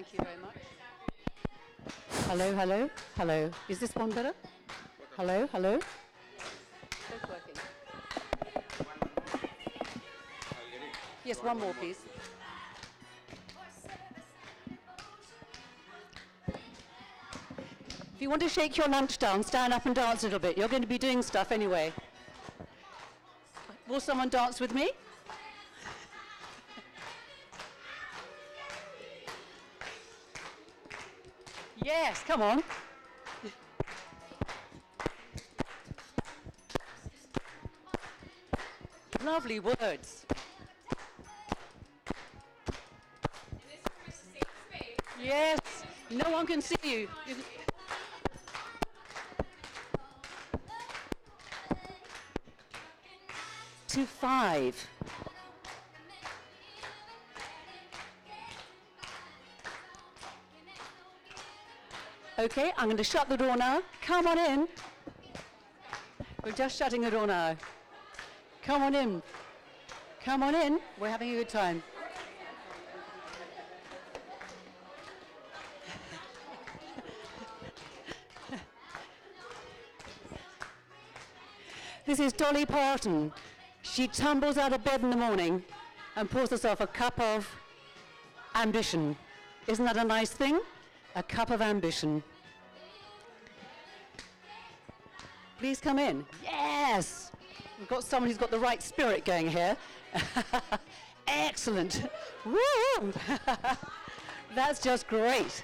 Thank you very much. Hello, hello, hello. Is this one better? Hello, hello. Both working. Yes, one more, please. If you want to shake your lunch down, stand up and dance a little bit. You're going to be doing stuff anyway. Will someone dance with me? Yes, come on. Lovely words. Yes, no one can see you. To 5. Okay, I'm going to shut the door now. Come on in. We're just shutting the door now. Come on in. Come on in. We're having a good time. This is Dolly Parton. She tumbles out of bed in the morning and pours herself a cup of ambition. Isn't that a nice thing? A cup of ambition. Please come in. Yes! We've got someone who's got the right spirit going here. Excellent. Woo! That's just great.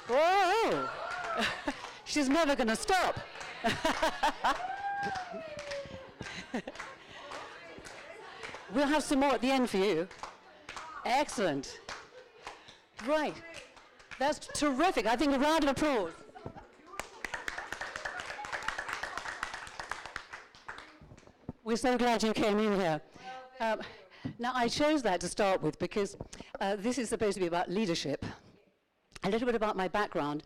Whoa! She's never going to stop. We'll have some more at the end for you. Excellent. Right. That's terrific. I think a round of applause. We're so glad you came in here. Now, I chose that to start with because this is supposed to be about leadership. A little bit about my background.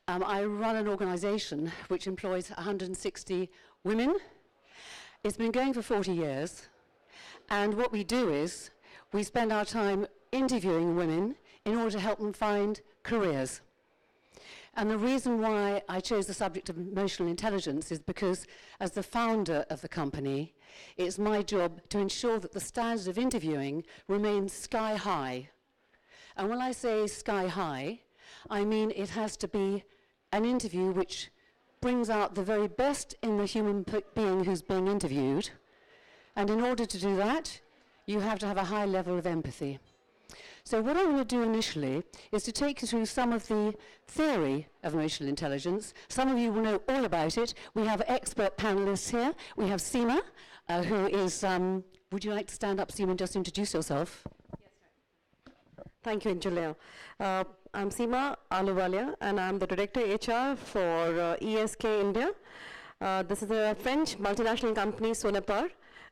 I run an organization which employs 160 women. It's been going for 40 years. And what we do is we spend our time interviewing women in order to help them find careers. And the reason why I chose the subject of emotional intelligence is because as the founder of the company, it's my job to ensure that the standard of interviewing remains sky high. And when I say sky high, I mean it has to be an interview which brings out the very best in the human being who's being interviewed. And in order to do that, you have to have a high level of empathy. So what I'm going to do initially is to take you through some of the theory of emotional intelligence. Some of you will know all about it. We have expert panelists here. We have Seema, who is, would you like to stand up, Seema, and just introduce yourself? Yes, sir. Thank you, Angelia. I'm Seema Aluwalia, and I'm the Director HR for ESK India. This is a French multinational company, Sonepar.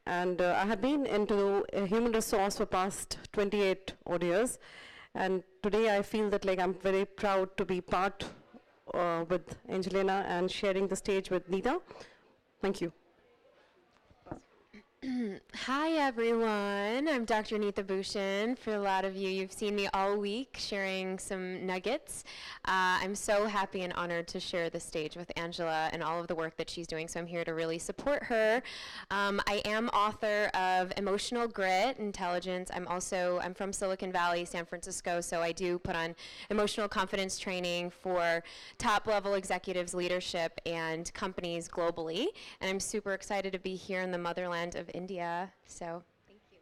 And I have been into human resource for past 28 odd years. And today I feel that I'm very proud to be part with Angelina and sharing the stage with Nita. Thank you. Hi everyone, I'm Dr. Neeta Bhushan. For a lot of you, you've seen me all week sharing some nuggets. I'm so happy and honored to share the stage with Angela and all of the work that she's doing, so I'm here to really support her. I am author of Emotional Grit, Intelligence. I'm from Silicon Valley, San Francisco, so I do put on emotional confidence training for top-level executives, leadership, and companies globally. And I'm super excited to be here in the motherland of India, so thank you.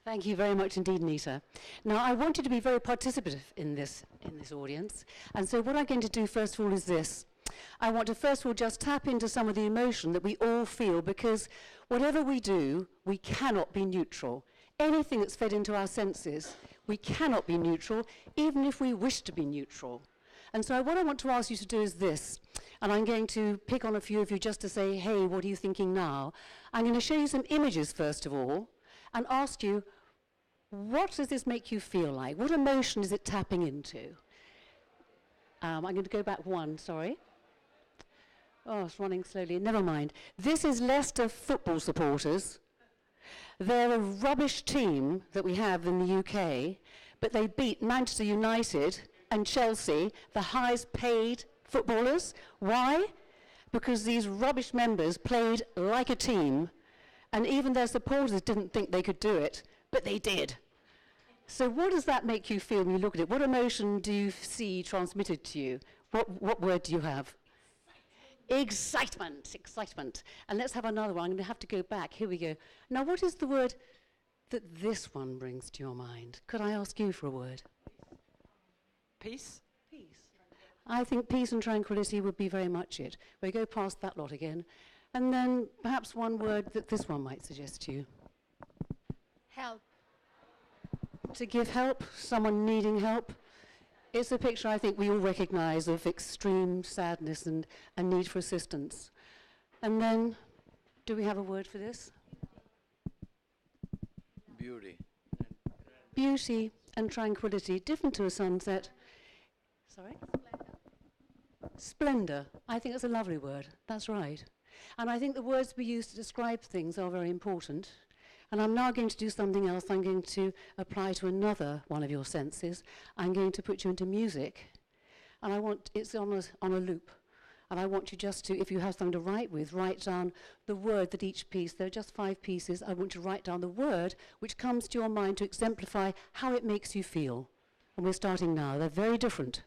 Thank you very much indeed, Nita. Now, I want you to be very participative in this audience. And so what I'm going to do first of all is this. I want to first of all just tap into some of the emotion that we all feel, because whatever we do, we cannot be neutral. Anything that's fed into our senses, we cannot be neutral, even if we wish to be neutral. And so what I want to ask you to do is this, and I'm going to pick on a few of you just to say, hey, what are you thinking now? I'm going to show you some images first of all, and ask you, what does this make you feel like? What emotion is it tapping into? I'm going to go back one, sorry. Oh, it's running slowly, never mind. This is Leicester football supporters. They're a rubbish team that we have in the UK, but they beat Manchester United and Chelsea, the highest paid footballers. Why? Because these rubbish members played like a team, and even their supporters didn't think they could do it, but they did. So what does that make you feel when you look at it? What emotion do you see transmitted to you? What word do you have? Excitement, excitement. And let's have another one. I'm going to have to go back. Here we go. Now, what is the word that this one brings to your mind? Could I ask you for a word? Peace? Peace. I think peace and tranquility would be very much it. We go past that lot again. And then perhaps one word that this one might suggest to you. Help. To give help, someone needing help. It's a picture I think we all recognise of extreme sadness and a need for assistance. And then, do we have a word for this? Beauty. Beauty and tranquility, different to a sunset. Sorry? Splendour. I think that's a lovely word. That's right. And I think the words we use to describe things are very important. And I'm now going to do something else. I'm going to apply to another one of your senses. I'm going to put you into music. And I want, it's on a loop. And I want you just to, if you have something to write with, write down the word that each piece, there are just 5 pieces, I want you to write down the word which comes to your mind to exemplify how it makes you feel. And we're starting now. They're very different.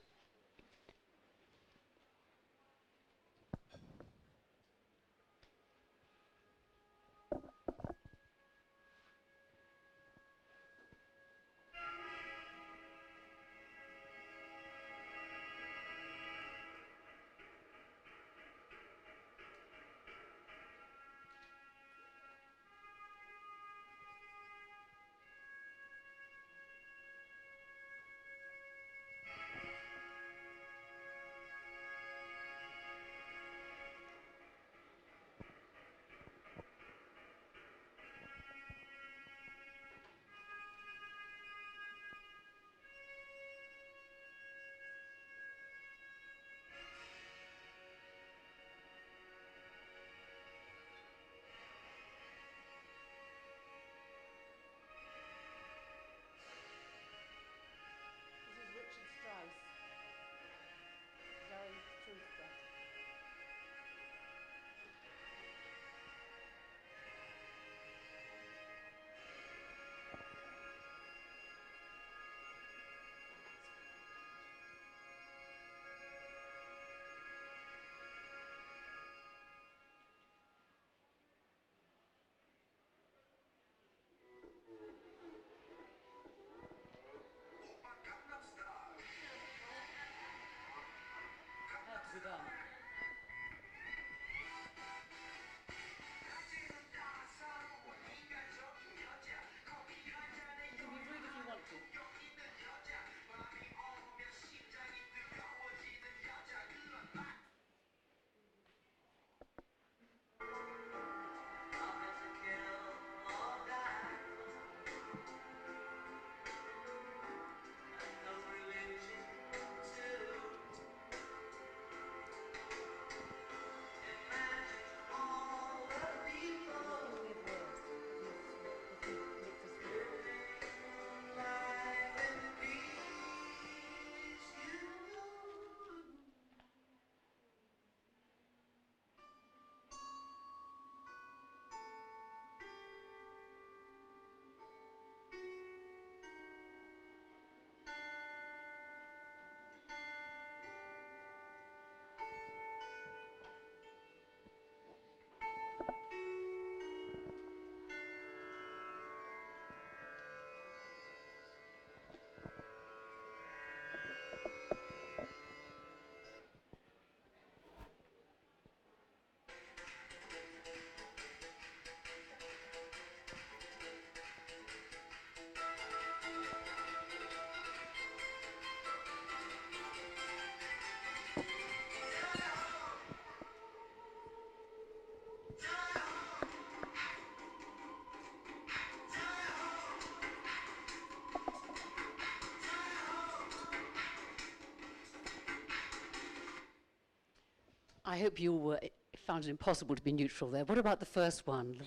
I hope you found it impossible to be neutral there. What about the first one,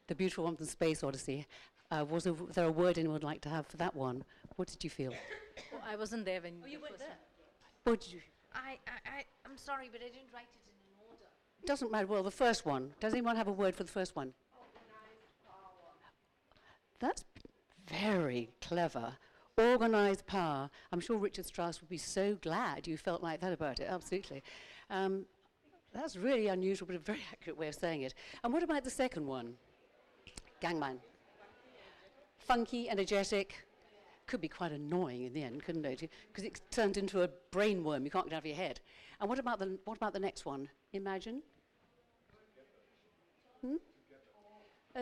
the beautiful one from Space Odyssey? Was there a word anyone would like to have for that one? What did you feel? Oh, I wasn't there when You the weren't first there. one. What did you? I'm sorry, but I didn't write it in an order. Doesn't matter. Well, the first one. Does anyone have a word for the first one? That's very clever. Organised power. I'm sure Richard Strauss would be so glad you felt like that about it. Absolutely. That's really unusual, but a very accurate way of saying it. And what about the second one? Gangman. Funky, energetic. Could be quite annoying in the end, couldn't it? Because it turned into a brain worm you can't get out of your head. And what about the next one? Imagine.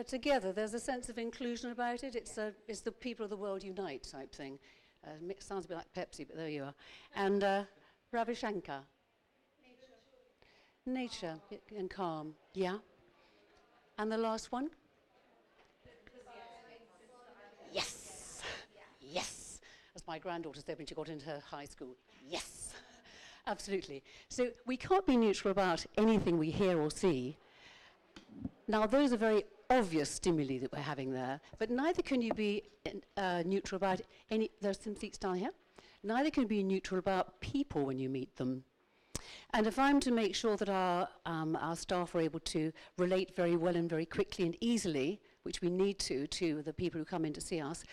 Together, there's a sense of inclusion about it. It's the people of the world unite type thing. Sounds a bit like Pepsi, but there you are. And Ravi Shankar. Nature and calm. Yeah. And the last one? Yes. Yes. As my granddaughter said when she got into her high school. Yes. Absolutely. So we can't be neutral about anything we hear or see. Now, those are very obvious stimuli that we're having there, but neither can you be neutral about any. There's some seats down here. Neither can you be neutral about people when you meet them. And if I'm to make sure that our staff are able to relate very well and very quickly and easily, which we need to the people who come in to see us,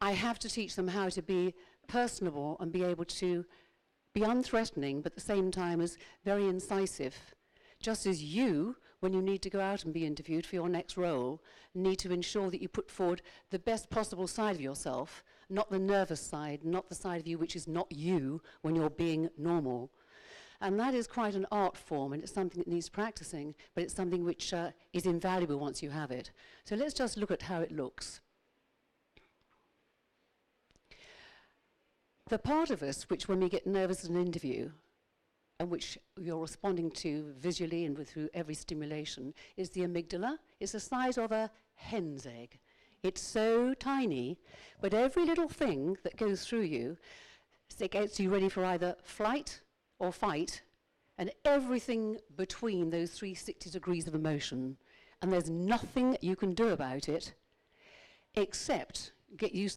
I have to teach them how to be personable and be able to be unthreatening, but at the same time as very incisive. Just as you, when you need to go out and be interviewed for your next role, need to ensure that you put forward the best possible side of yourself, not the nervous side, not the side of you which is not you when you're being normal. And that is quite an art form, and it's something that needs practicing, but it's something which is invaluable once you have it. So let's just look at how it looks. The part of us which, when we get nervous in an interview, and which you're responding to visually and through every stimulation, is the amygdala. It's the size of a hen's egg. It's so tiny, but every little thing that goes through you, it gets you ready for either flight or fight, and everything between those 360 degrees of emotion. And there's nothing you can do about it except get used